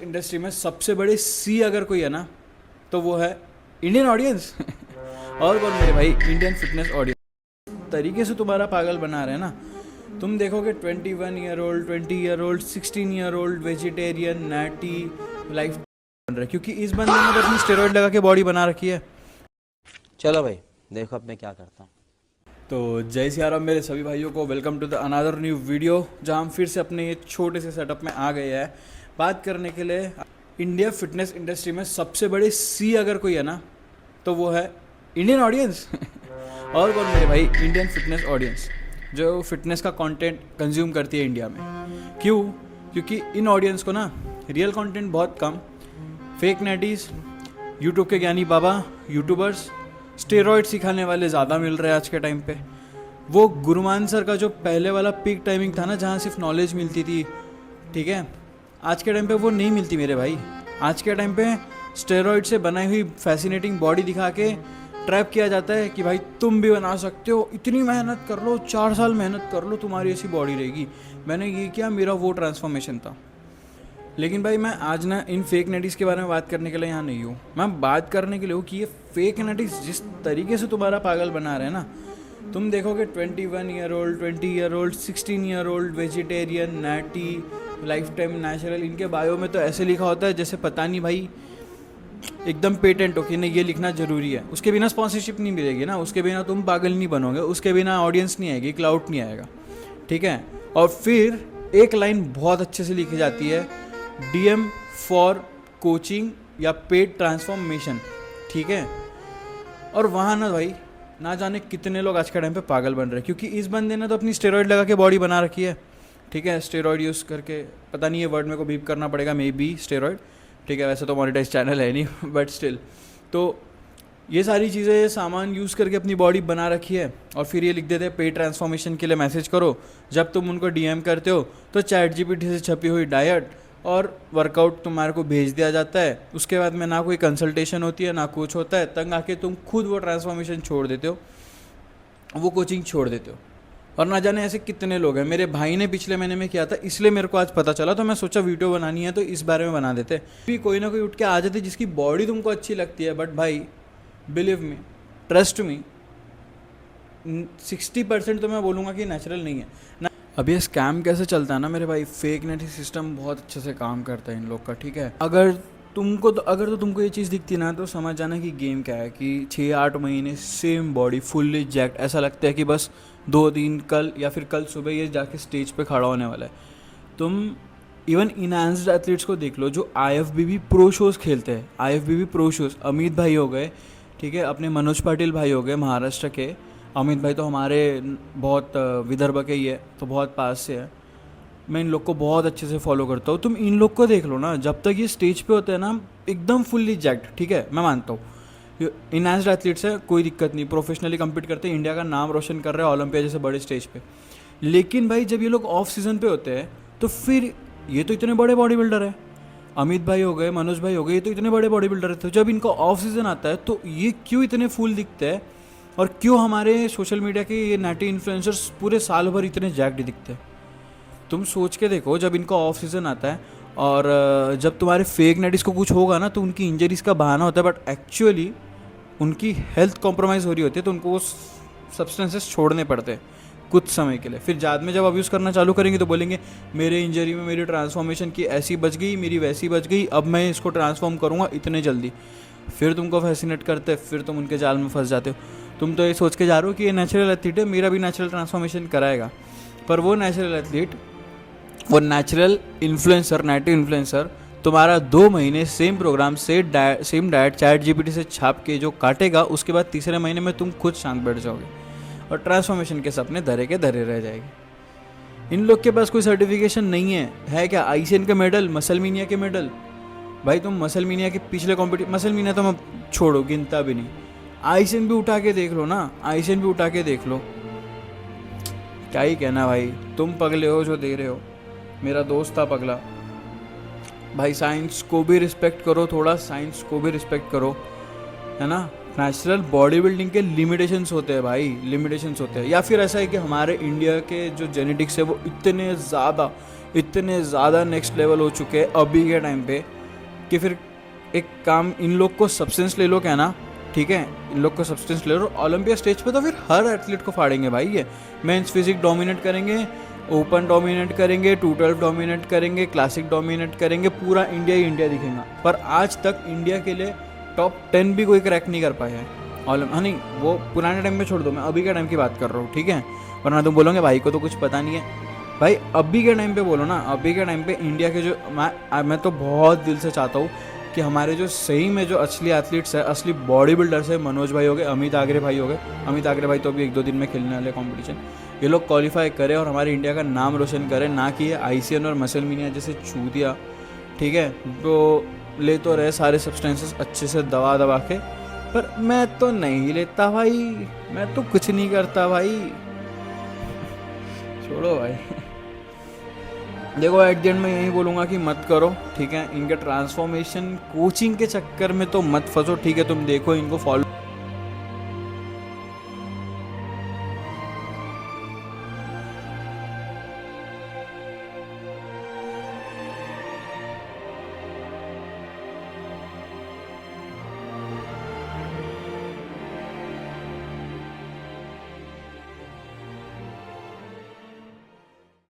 Industry में सबसे बड़े सी अगर कोई है ना तो वो है इंडियन ऑडियंस। और कौन मेरे भाई, इंडियन फिटनेस ऑडियंस। तरीके से तुम्हारा पागल बना रहे हैं ना। तुम देखोगे 21 year old, 20 year old, 16 year old vegetarian natty life बन रहा है, क्योंकि इस बंदे ने तो अपनी स्टेरॉइड लगा के बॉडी बना रखी है। चलो भाई, देखो अब मैं क्या करता हूँ। तो जय सिया राम मेरे सभी भाइयों को, welcome to the another new video, जहाँ हम फिर से अपने ये छोटे से सेटअप में आ गए हैं बात करने के लिए। इंडिया फिटनेस इंडस्ट्री में सबसे बड़े सी अगर कोई है ना तो वो है इंडियन ऑडियंस। और कौन मेरे भाई, इंडियन फिटनेस ऑडियंस जो फिटनेस का कंटेंट कंज्यूम करती है इंडिया में। क्यों? क्योंकि इन ऑडियंस को ना रियल कंटेंट बहुत कम, फेक नेटीज, यूट्यूब के ज्ञानी बाबा, यूट्यूबर्स, स्टेरॉइड सिखाने वाले ज़्यादा मिल रहे हैं आज के टाइम पे। वो गुरुमान सर का जो पहले वाला पीक टाइमिंग था ना, जहाँ सिर्फ नॉलेज मिलती थी, ठीक है, आज के टाइम पे वो नहीं मिलती मेरे भाई। आज के टाइम पे स्टेरॉइड से बनाई हुई फैसिनेटिंग बॉडी दिखा के ट्रैप किया जाता है कि भाई तुम भी बना सकते हो, इतनी मेहनत कर लो, 4 साल मेहनत कर लो, तुम्हारी ऐसी बॉडी रहेगी। मैंने ये किया, मेरा वो ट्रांसफॉर्मेशन था। लेकिन भाई मैं आज ना इन फेक नेटीज़ के बारे में बात करने के लिए यहाँ नहीं हूँ। मैं बात करने के लिए हूँ कि ये फेक नेटीज़ जिस तरीके से तुम्हारा पागल बना रहे हैं ना, तुम देखोगे 21 year old, 20 year old, 16 year old vegetarian natty life time natural, इनके बायो में तो ऐसे लिखा होता है जैसे पता नहीं भाई एकदम पेटेंट हो कि नहीं ये लिखना ज़रूरी है। उसके बिना स्पॉन्सरशिप नहीं मिलेगी ना, उसके बिना तुम पागल नहीं बनोगे, उसके बिना ऑडियंस नहीं आएगी, क्लाउड नहीं आएगा, ठीक है। और फिर एक लाइन बहुत अच्छे से लिखी जाती है, DM फॉर कोचिंग या पेड ट्रांसफॉर्मेशन, ठीक है। और वहाँ ना भाई ना जाने कितने लोग आज के टाइम पे पागल बन रहे हैं, क्योंकि इस बंदे ने तो अपनी स्टेरॉइड लगा के बॉडी बना रखी है, ठीक है। स्टेरॉइड यूज़ करके, पता नहीं ये वर्ड मेरे को बीप करना पड़ेगा, मे बी स्टेरॉइड, ठीक है। वैसे तो मोनेटाइज चैनल है नहीं, बट स्टिल। तो ये सारी चीज़ें, ये सामान यूज़ करके अपनी बॉडी बना रखी है, और फिर ये लिख देते हैं पेड ट्रांसफॉर्मेशन के लिए मैसेज करो। जब तुम उनको DM करते हो तो ChatGPT से छपी हुई डाइट और वर्कआउट तुम्हारे को भेज दिया जाता है। उसके बाद में ना कोई कंसल्टेशन होती है, ना कुछ होता है, तंग आके तुम खुद वो ट्रांसफॉर्मेशन छोड़ देते हो, वो कोचिंग छोड़ देते हो। और ना जाने ऐसे कितने लोग हैं। मेरे भाई ने पिछले महीने में किया था, इसलिए मेरे को आज पता चला, तो मैं सोचा वीडियो बनानी है तो इस बारे में बना देते। भी कोई ना कोई उठ के आ जाते जिसकी बॉडी तुमको अच्छी लगती है, बट भाई बिलीव मी, ट्रस्ट मी, 60% तो मैं बोलूँगा कि नेचुरल नहीं है ना। अब ये स्कैम कैसे चलता है ना मेरे भाई, फेक नेट सिस्टम बहुत अच्छे से काम करता है इन लोग का, ठीक है। अगर तो तुमको ये चीज़ दिखती ना, तो समझ जाना कि गेम क्या है, कि 6-8 महीने सेम बॉडी फुल्ली जैक्ट, ऐसा लगता है कि बस 2 दिन कल या फिर कल सुबह ये जाके स्टेज पे खड़ा होने वाला है। तुम इवन इनहैंस्ड एथलीट्स को देख लो जो IFBB प्रो शोज़ खेलते हैं। IFBB प्रो शोज़, अमित भाई हो गए, ठीक है, अपने मनोज पाटिल भाई हो गए महाराष्ट्र के। अमित भाई तो हमारे बहुत विदर्भ के ही है, तो बहुत पास से है। मैं इन लोग को बहुत अच्छे से फॉलो करता हूँ। तुम इन लोग को देख लो ना, जब तक ये स्टेज पे होते हैं ना एकदम फुल्ली जैक्ड, ठीक है, मैं मानता हूँ इनहैंस्ड एथलीट्स है, कोई दिक्कत नहीं, प्रोफेशनली कम्पीट करते हैं, इंडिया का नाम रोशन कर रहे हैं ओलंपिया जैसे बड़े स्टेज पे। लेकिन भाई जब ये लोग ऑफ सीजन पे होते हैं तो फिर ये तो इतने बड़े बॉडी बिल्डर है, अमित भाई हो गए, मनोज भाई हो गए, ये तो इतने बड़े बॉडी बिल्डर है, तो जब इनका ऑफ सीजन आता है तो ये क्यों इतने फुल दिखते हैं, और क्यों हमारे सोशल मीडिया के ये नैटी इन्फ्लुएंसर्स पूरे साल भर इतने जैक्ड दिखते हैं। तुम सोच के देखो, जब इनका ऑफ सीजन आता है और जब तुम्हारे फेक नेटिस को कुछ होगा ना, तो उनकी इंजरीज का बहाना होता है, बट एक्चुअली उनकी हेल्थ कॉम्प्रोमाइज़ हो रही होती है, तो उनको वो सब्सटेंसेस छोड़ने पड़ते हैं कुछ समय के लिए। फिर बाद में जब अब्यूज़ करना चालू करेंगे तो बोलेंगे मेरे इंजरी में मेरी ट्रांसफॉर्मेशन की ऐसी बच गई, मेरी वैसी बच गई, अब मैं इसको ट्रांसफॉर्म करूँगा इतने जल्दी। फिर तुमको फैसिनेट करते, फिर तुम उनके जाल में फंस जाते हो। तुम तो ये सोच के जा रहे हो कि ये नेचुरल एथलीट है, मेरा भी नेचुरल ट्रांसफॉर्मेशन कराएगा, पर वो नेचुरल एथलीट, वो नेचुरल इन्फ्लुएंसर, नेटिव इन्फ्लुएंसर तुम्हारा 2 महीने सेम प्रोग्राम से सेम डाइट ChatGPT से छाप के जो काटेगा, उसके बाद तीसरे महीने में तुम खुद शांत बैठ जाओगे और ट्रांसफॉर्मेशन के सपने धरे के धरे रह जाएंगे। इन लोग के पास कोई सर्टिफिकेशन नहीं है क्या? आईसीएन के मेडल, मसलमीनिया के मेडल, भाई तुम मसलमीनिया के पिछले मसलमीनिया तो मैं छोड़ो, गिनता भी नहीं, आईसीएन भी उठा के देख लो ना, आईसीएन भी उठा के देख लो। क्या ही कहना भाई, तुम पगले हो जो दे रहे हो। मेरा दोस्त था पगला भाई। साइंस को भी रिस्पेक्ट करो, थोड़ा साइंस को भी रिस्पेक्ट करो, है ना। नेचुरल बॉडी बिल्डिंग के लिमिटेशंस होते हैं भाई, लिमिटेशंस होते हैं। या फिर ऐसा है कि हमारे इंडिया के जो जेनेटिक्स है वो इतने ज़्यादा इतने ज़्यादा नेक्स्ट लेवल हो चुके हैं अभी के टाइम पे कि फिर एक काम, इन लोग को सब्सटेंस ले लो क्या ना, ठीक है, इन लोग को सब्सटेंस ले लो ओलंपिया स्टेज पे तो फिर हर एथलीट को फाड़ेंगे भाई। ये मेंस फिजिक डोमिनेट करेंगे, ओपन डोमिनेट करेंगे, 212 डोमिनेट करेंगे, क्लासिक डोमिनेट करेंगे, पूरा इंडिया ही इंडिया दिखेगा। पर आज तक इंडिया के लिए टॉप 10 भी कोई क्रैक नहीं कर पाया है। हाँ नहीं, वो पुराने टाइम में छोड़ दो, मैं अभी के टाइम की बात कर रहा हूँ, ठीक है, वरना तुम बोलोगे भाई को तो कुछ पता नहीं है। भाई अभी के टाइम पे बोलो ना, अभी के टाइम पे इंडिया के जो मैं तो बहुत दिल से चाहता हूँ कि हमारे जो सही में जो असली एथलीट्स है, असली बॉडी बिल्डर्स है, मनोज भाई हो गए, अमित आगरे भाई हो गए, अमित आगरे भाई तो अभी 1-2 दिन में खेलने वाले कॉम्पिटिशन, ये लोग क्वालिफाई करें और हमारे इंडिया का नाम रोशन करें, ना कि ये आईसीएन और मसल मिनिया जैसे चूतिया, ठीक है, तो ले तो रहे सारे सब्सटेंसेस अच्छे से दबा दबा के, पर मैं तो नहीं लेता भाई, मैं तो कुछ नहीं करता भाई, छोड़ो भाई। देखो एट द एंड में यही बोलूँगा कि मत करो, ठीक है, इनके ट्रांसफॉर्मेशन कोचिंग के चक्कर में तो मत फंसो, ठीक है, तुम देखो इनको फॉलो